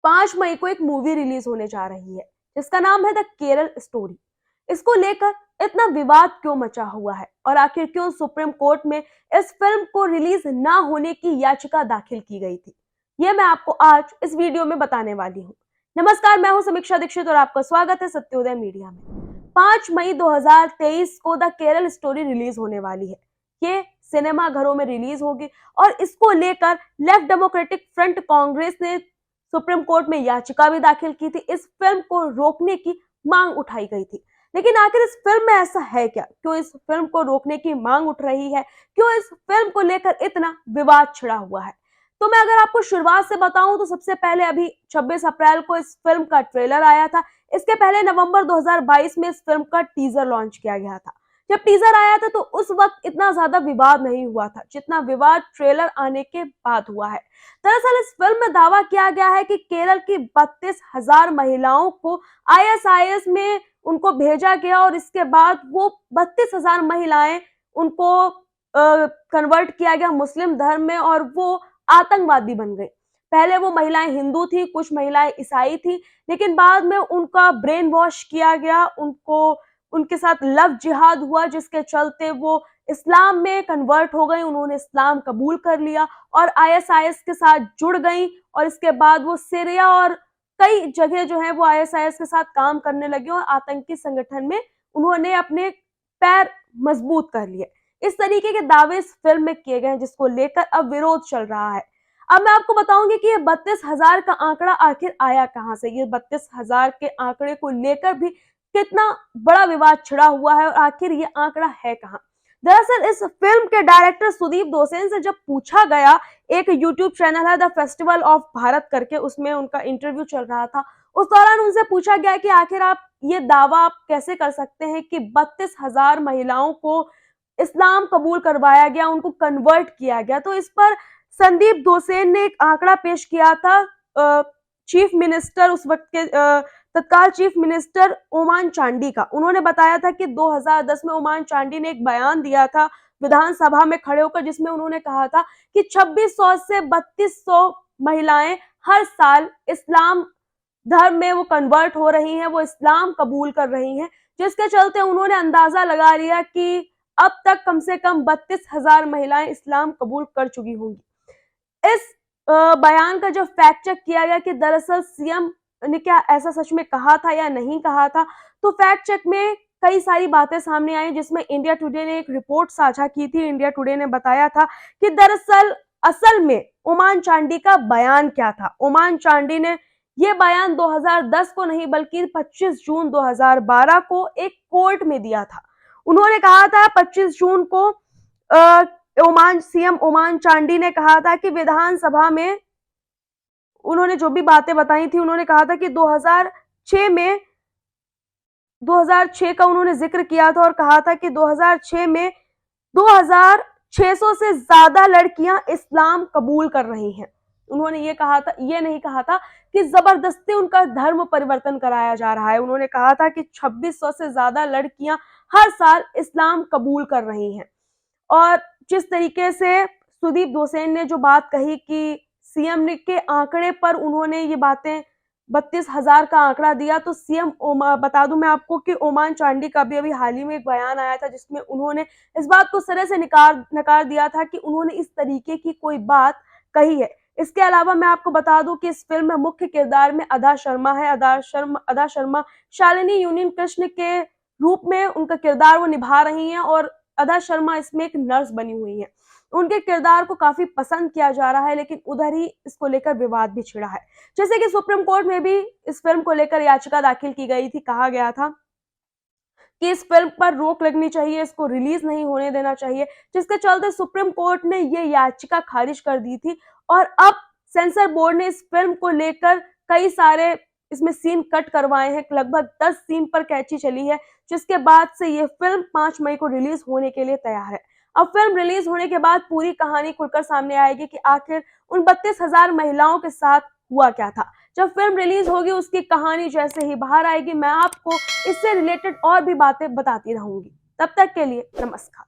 5 मई को एक movie release होने जा रही है जिसका नाम है द केरल स्टोरी। इसको लेकर इतना विवाद क्यों मचा हुआ है और आखिर क्यों सुप्रीम कोर्ट में इस फिल्म को रिलीज ना होने की याचिका दाखिल की गई थी, ये मैं आपको आज इस वीडियो में बताने वाली हूँ। नमस्कार, मैं हूँ समीक्षा दीक्षित और आपका स्वागत है सत्योदय मीडिया में। 5 मई 2023 को द केरल स्टोरी रिलीज होने वाली है। ये सिनेमा घरों में रिलीज होगी और इसको लेकर लेफ्ट डेमोक्रेटिक फ्रंट कांग्रेस ने सुप्रीम कोर्ट में याचिका भी दाखिल की थी। इस फिल्म को रोकने की मांग उठाई गई थी, लेकिन आखिर इस फिल्म में ऐसा है क्या? क्यों इस फिल्म को रोकने की मांग उठ रही है? क्यों इस फिल्म को लेकर इतना विवाद छिड़ा हुआ है? तो मैं अगर आपको शुरुआत से बताऊं तो सबसे पहले अभी 26 अप्रैल को इस फिल्म का ट्रेलर आया था। इसके पहले नवंबर 2022 में इस फिल्म का टीजर लॉन्च किया गया था। जब टीजर आया था तो उस वक्त इतना ज्यादा विवाद नहीं हुआ था जितना विवाद ट्रेलर आने के बाद हुआ है। दरअसल इस फिल्म में दावा किया गया है कि केरल की 32,000 महिलाओं को आईएसआईएस में उनको भेजा गया और इसके बाद वो 32,000 महिलाएं उनको कन्वर्ट किया गया मुस्लिम धर्म में और वो आतंकवादी बन गई। पहले वो महिलाएं हिंदू थी, कुछ महिलाएं ईसाई थी, लेकिन बाद में उनका ब्रेन वॉश किया गया, उनके साथ लव जिहाद हुआ जिसके चलते वो इस्लाम में कन्वर्ट हो गई। उन्होंने इस्लाम कबूल कर लिया और आईएसआईएस के साथ जुड़ गई और इसके बाद वो सीरिया और कई जगह जो है वो आईएसआईएस के साथ काम करने लगे और आतंकी संगठन में उन्होंने अपने पैर मजबूत कर लिए। इस तरीके के दावे इस फिल्म में किए गए हैं जिसको लेकर अब विरोध चल रहा है। अब मैं आपको बताऊंगी कि ये 32,000 का आंकड़ा आखिर आया कहां से। ये 32,000 के आंकड़े को लेकर भी कितना बड़ा विवाद छिड़ा हुआ है और आखिर ये आंकड़ा है कहां। दरअसल इस फिल्म के डायरेक्टर सुदीप दोसेन से जब पूछा गया, एक यूट्यूब चैनल है द फेस्टिवल ऑफ भारत करके, उसमें उनका इंटरव्यू चल रहा था। उस दौरान उनसे पूछा गया कि आखिर आप ये दावा आप कैसे कर सकते हैं कि 32,000 महिलाओं को इस्लाम कबूल करवाया गया, उनको कन्वर्ट किया गया। तो इस पर संदीप दोसेन ने एक आंकड़ा पेश किया था चीफ मिनिस्टर उस वक्त के तत्काल चीफ मिनिस्टर ओमान चांडी का। उन्होंने बताया था कि 2010 में ओमान चांडी ने एक बयान दिया था विधानसभा में खड़े होकर जिसमें उन्होंने कहा था कि 2600 से 3200 महिलाएं हर साल इस्लाम धर्म में वो कन्वर्ट हो रही हैं, वो इस्लाम कबूल कर रही हैं, जिसके चलते उन्होंने अंदाजा लगा लिया कि अब तक कम से कम 32,000 महिलाएं इस्लाम कबूल कर चुकी होंगी। इस बयान का जो फैक्ट चेक किया गया कि दरअसल सीएम ने क्या ऐसा सच में कहा था या नहीं कहा था, तो फैक्ट चेक में कई सारी बातें सामने आई जिसमें इंडिया टुडे ने एक रिपोर्ट साझा की थी। इंडिया टुडे ने बताया था कि दरअसल असल में ओमान चांडी का बयान क्या था। ओमान चांडी ने ये बयान 2010 को नहीं बल्कि 25 जून 2012 को एक कोर्ट में दिया था। उन्होंने कहा था 25 जून को सीएम ओमान चांडी ने कहा था कि विधानसभा में उन्होंने जो भी बातें बताई थी, उन्होंने कहा था कि 2006 का उन्होंने जिक्र किया था और कहा था कि 2006 में 2600 से ज्यादा लड़कियां इस्लाम कबूल कर रही हैं। उन्होंने ये कहा था, ये नहीं कहा था कि जबरदस्ती उनका धर्म परिवर्तन कराया जा रहा है। उन्होंने कहा था कि 2600 से ज्यादा लड़कियां हर साल इस्लाम कबूल कर रही हैं। और जिस तरीके से सुदीप दोसेन ने जो बात कही कि सीएम के आंकड़े पर उन्होंने ये बातें 32,000 का आंकड़ा दिया, तो सीएम बता दूं मैं आपको कि ओमान चांडी का भी अभी हाल ही में एक बयान आया था जिसमें उन्होंने इस बात को सिरे से नकार दिया था कि उन्होंने इस तरीके की कोई बात कही है। इसके अलावा मैं आपको बता दूं कि इस फिल्म में मुख्य किरदार में अदा शर्मा है। अदा शर्मा शालिनी यूनियन कृष्ण के रूप में उनका किरदार वो निभा रही हैं और अदा शर्मा इसमें एक नर्स बनी हुई है। उनके किरदार को काफी पसंद किया जा रहा है, लेकिन उधर ही इसको लेकर विवाद भी छिड़ा है। जैसे कि सुप्रीम कोर्ट में भी इस फिल्म को लेकर याचिका दाखिल की गई थी। कहा गया था कि इस फिल्म पर रोक लगनी चाहिए, इसको रिलीज नहीं होने देना चाहिए, जिसके चलते सुप्रीम कोर्ट ने ये याचिका खारिज कर दी थी। और अब सेंसर बोर्ड ने इस फिल्म को लेकर कई सारे इसमें सीन कट करवाए हैं। लगभग 10 सीन पर कैंची चली है, जिसके बाद से ये फिल्म 5 मई को रिलीज होने के लिए तैयार है। अब फिल्म रिलीज होने के बाद पूरी कहानी खुलकर सामने आएगी कि आखिर उन 32,000 महिलाओं के साथ हुआ क्या था। जब फिल्म रिलीज होगी उसकी कहानी जैसे ही बाहर आएगी मैं आपको इससे रिलेटेड और भी बातें बताती रहूंगी। तब तक के लिए नमस्कार।